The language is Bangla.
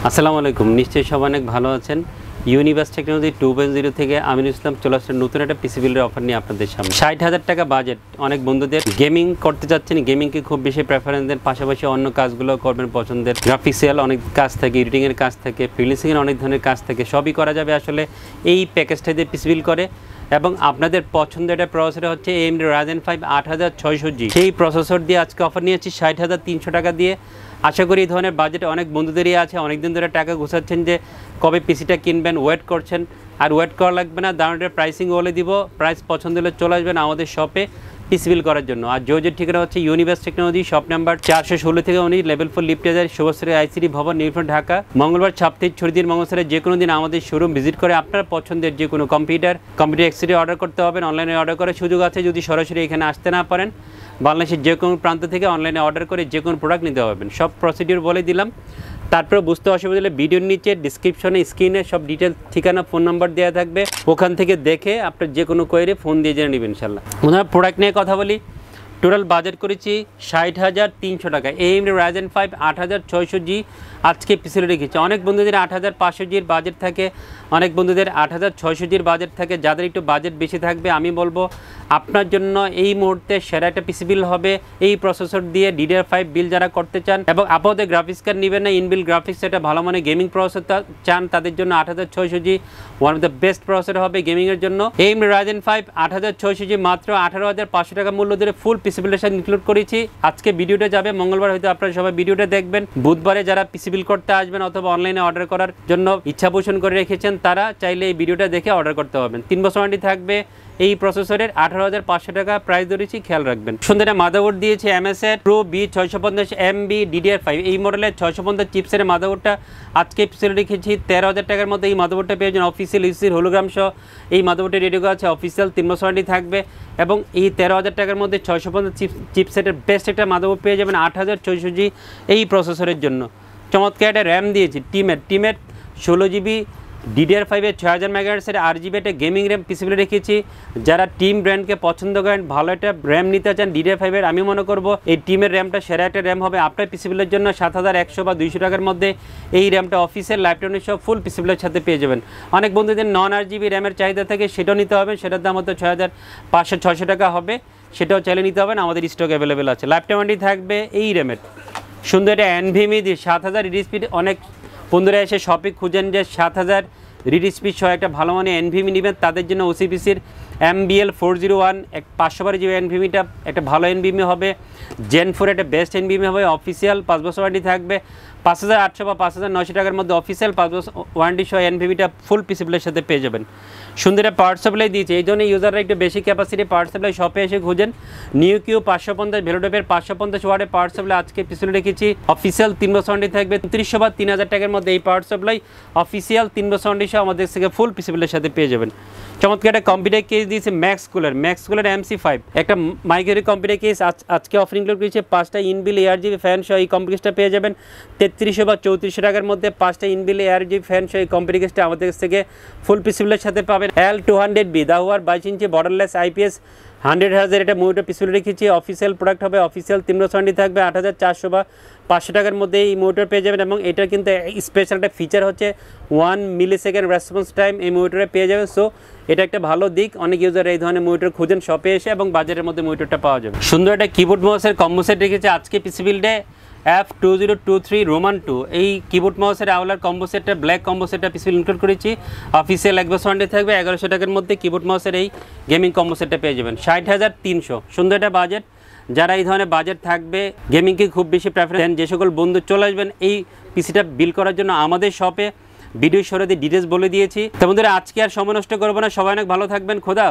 আসসালামু আলাইকুম। নিশ্চয়ই সবাই অনেক ভালো আছেন। ইউনিভার্স টেকনোলজি 2.0 থেকে আমিনুল ইসলাম চলে আসছে নতুন একটা পিসি বিল্ডের অফার নিয়ে আপনাদের সামনে। 60,000 টাকা বাজেট, অনেক বন্ধুদের গেমিং করতে যাচ্ছেন, গেমিংকে খুব বেশি প্রেফারেন্স দেন, পাশাপাশি অন্য কাজগুলো করবেন পছন্দের। গ্রাফিক্সিয়াল অনেক কাজ থাকে, এডিটিংয়ের কাজ থাকে, ফ্রিল্যান্সিংয়ের অনেক ধরনের কাজ থাকে, সবই করা যাবে আসলে এই প্যাকেজটা দিয়ে পিসি বিল্ড করে। এবং আপনাদের পছন্দের একটা প্রসেসর হচ্ছে AMD Ryzen 5 8600G। সেই প্রসেসর দিয়ে আজকে অফার নিয়েছি 60,300 টাকা দিয়ে। আশা করি এই ধরনের বাজেটে অনেক বন্ধুদেরই আছে, অনেক দিন ধরে টাকা গোছাচ্ছেন যে কবে পিসিটা কিনবেন, ওয়েট করছেন। আর ওয়েট করা লাগবে না, দাঁড়ানোর প্রাইসিং বলে দিব, প্রাইস পছন্দ হলে চলে আসবেন আমাদের শপে পিসি বিল করার জন্য। আর যোগাযোগের ঠিকানা হচ্ছে ইউনিভার্স টেকনোলজি, শপ নাম্বার 416 থেকে 19, লেভেল 4, লিফটেজার, শুভশ্রী আইসিডি ভবন, নিউফ্রন্ট, ঢাকা। মঙ্গলবার, সপ্তাহে ছুটির দিন মঙ্গলবারে যে কোনো দিন আমাদের শোরুম ভিজিট করে আপনার পছন্দের যে কোনো কম্পিউটার এক্সিডি অর্ডার করতে হবে। অনলাইনে অর্ডার করার সুযোগ আছে যদি সরাসরি এখানে আসতে না পারেন। বাংলাদেশের যে কোনো প্রান্ত থেকে অনলাইনে অর্ডার করে যে কোনো প্রোডাক্ট নিতে পারবেন। সব প্রসিডিউর বলে দিলাম। তারপরে বুঝতে অসুবিধা হলে ভিডিওর নিচে ডিসক্রিপশনে স্ক্রিনে সব ডিটেলস, ঠিকানা, ফোন নাম্বার দেওয়া থাকবে, ওখান থেকে দেখে আপনার যে কোনো কোয়েরি ফোন দিয়ে জেনে নেবেন ইনশাল্লাহ। ওনার প্রোডাক্ট নিয়ে কথা বলি। টোটাল বাজেট করেছি 60,300 টাকা। AMD Ryzen 5 8600G আজকে পিসিতে রেখেছি। অনেক বন্ধুদের 8500Gর বাজেট থাকে, অনেক বন্ধুদের 8600Gর বাজেট থাকে। যাদের একটু বাজেট বেশি থাকবে আমি বলবো আপনার জন্য এই মুহূর্তে সেরা একটা পিসি বিল হবে এই প্রসেসর দিয়ে। DDR5 বিল যারা করতে চান এবং আপাতত গ্রাফিক্স কার্ড নেবেন না, ইনবিল গ্রাফিক্স, এটা ভালো মানে গেমিং প্রসেসর চান, তাদের জন্য 8600G one of the best processor হবে গেমিংয়ের জন্য। AMD Ryzen 5 8600G মাত্র 18,500 টাকা মূল্য ধরে ফুল পিসি বিলের সাথে ইনক্লুড করেছি। আজকে ভিডিওটা যাবে, মঙ্গলবার হয়তো আপনারা সবাই ভিডিওটা দেখবেন। বুধবারে যারা পিসি বিল করতে আসবেন অথবা অনলাইনে অর্ডার করার জন্য ইচ্ছা পোষণ করে রেখেছেন তারা চাইলে এই ভিডিওটা দেখে অর্ডার করতে পারবেন। 3 বছর ওয়ারেন্টি থাকবে এই প্রসেসরের। 18,500 টাকা প্রাইস ধরেছি, খেয়াল রাখবেন। সুন্দর মাদারবোর্ড দিয়েছি MSI Pro B650MB DDR5 এই মডেলের 650 চিপসের মাদারবোর্ডটা আজকে পিসিতে রেখেছি 13,000 টাকার মধ্যে। এই মাদারবোর্ডটা পেয়ে যাবেন অফিসিয়াল ইউসির হোলোগ্রাম সহ। এই মাদারবোর্ডে রেডি করা আছে, অফিসিয়াল 3 বছর ওয়ারেন্টি থাকবে। এবং এই 13,000 টাকার মধ্যে 650 চিপসেটের বেস্ট একটা মাদারবোর্ড পেয়ে যাবেন 8600G এই প্রসেসরের জন্য। চমৎকার একটা র্যাম দিয়েছি টিমের 16GB DDR5 6000 MHz RGB একটা গেমিং র্যাম পিসিবিলে রেখেছি। যারা টিম ব্র্যান্ডকে পছন্দ করেন, ভালো একটা র্যাম নিতে চান DDR5 আমি মনে করব এই টিমের র্যামটা সেরা একটা র্যাম হবে আপনার পিসিবিলের জন্য। 7100 বা 200 টাকার মধ্যে এই র্যামটা অফিসের ল্যাপটপের সব ফুল পিসিবিলের সাথে পেয়ে যাবেন। অনেক বন্ধুদের নন RGB র্যামের চাহিদা থাকে, সেটাও নিতে হবে, সেটার দাম হয়তো 6500-600 টাকা হবে, সেটাও চাইলে নিতে হবেন, আমাদের স্টক অ্যাভেলেবেল আছে। ল্যাপটপ ওয়ারেন্টি থাকবে এই র্যামের। সুন্দর একটা NVMe দিয়ে 7000 রিড স্পিড। অনেক বন্ধুরা এসে শপে খুঁজেন যে 7000 রিড স্পিড সহ একটা ভালো মানে NVMe নেবেন, তাদের জন্য OCPCর MBL 401 512GB NVMeটা একটা ভালো NVMe হবে। Gen 4 একটা বেস্ট NVMe হবে, অফিসিয়াল 5 বছর ওয়ারেন্টি থাকবে। 5800 বা 5900 টাকার মধ্যে অফিসিয়াল 5 বছর ওয়ারেন্টি সহ NVMeটা ফুল পিসিবিলের সাথে পেয়ে যাবেন। সুন্দর একটা পাওয়ার সাপ্লাই দিয়েছে, এই জন্য ইউজাররা একটু বেশি ক্যাপাসিটি পাওয়ার সাপ্লাই শপে এসে খুঁজেন। নিউ কিউ 550 ভেলোডপের 550 ওয়াটের পাওয়ার সাপ্লাই আজকে পিছনে রেখেছি। অফিসিয়াল 3 বছর ওয়ারেন্টি থাকবে। 2900 বা 3000 টাকার মধ্যে এই পাওয়ার সাপ্লাই অফিসিয়াল 3 বছর ওয়ারেন্টি সহ আমাদের থেকে ফুল পিসিবিলের সাথে পেয়ে যাবেন। চমৎকার একটা কম্পিউটার কেস দিয়েছে ম্যাক্স কুলার MC5 একটা মাইক্রো কম্পিউটার কেস আজকে অফার ইনক্লুড করেছে। 5টা ইনবিল ARGB ফ্যান সহ এই কম্পিউটার কেসটা পেয়ে যাবেন 3300 বা 3400 টাকার মধ্যে। 5টা ইনবিল ARGB ফ্যান সহ এই কম্পিউটার কেসটা আমাদের কাছ থেকে ফুল পিসিবিলের সাথে পাবেন। L200B দাহুয়ার 22 ইঞ্চি বর্ডারলেস IPS 100Hz এটা মনিটর পিসিবিলে রেখেছি। অফিসিয়াল প্রোডাক্ট হবে, অফিসিয়াল 3 বছর ওয়ারেন্টি থাকবে। 8400 বা 500 টাকার মধ্যে এই মনিটর পেয়ে যাবেন। এবং এটা কিন্তু স্পেশাল একটা ফিচার হচ্ছে 1 মিলিসেকেন্ড রেসপন্স টাইম এই মনিটরে পেয়ে যাবেন। সো এটা একটা ভালো দিক, অনেক ইউজার এই ধরনের মনিটর খুঁজেন শপে এসে এবং বাজারের মধ্যে মনিটরটা পাওয়া যাবে। সুন্দর একটা কিবোর্ড মাউসের কম্বো সেট রেখেছে আজকে পিসিবিলে F2023 Roman 2 এই কিবোর্ড মাউসের আওলার কম্বো সেটটা ব্ল্যাক কম্বো সেটটা পিসিবিল ইনক্লুড করেছি। অফিসিয়াল 1 বছর ওয়ারেন্টি থাকবে। 1100 টাকার মধ্যে কিবোর্ড মাউসের এই গেমিং কম্বো সেটটা পেয়ে যাবেন। 60,300 সুন্দর একটা বাজেট। যারা এই ধরনের বাজেট থাকবে, গেমিংকে খুব বেশি প্রেফারেন্স দেন, যে সকল বন্ধু চলে আসবেন এই পিসিটা বিল করার জন্য আমাদের শপে, ভিডিও শুরুতে ডিটেলস বলে দিয়েছি। তো বন্ধুরা আজকে আর সময় নষ্ট করবো না, সবাই অনেক ভালো থাকবেন। খোদা।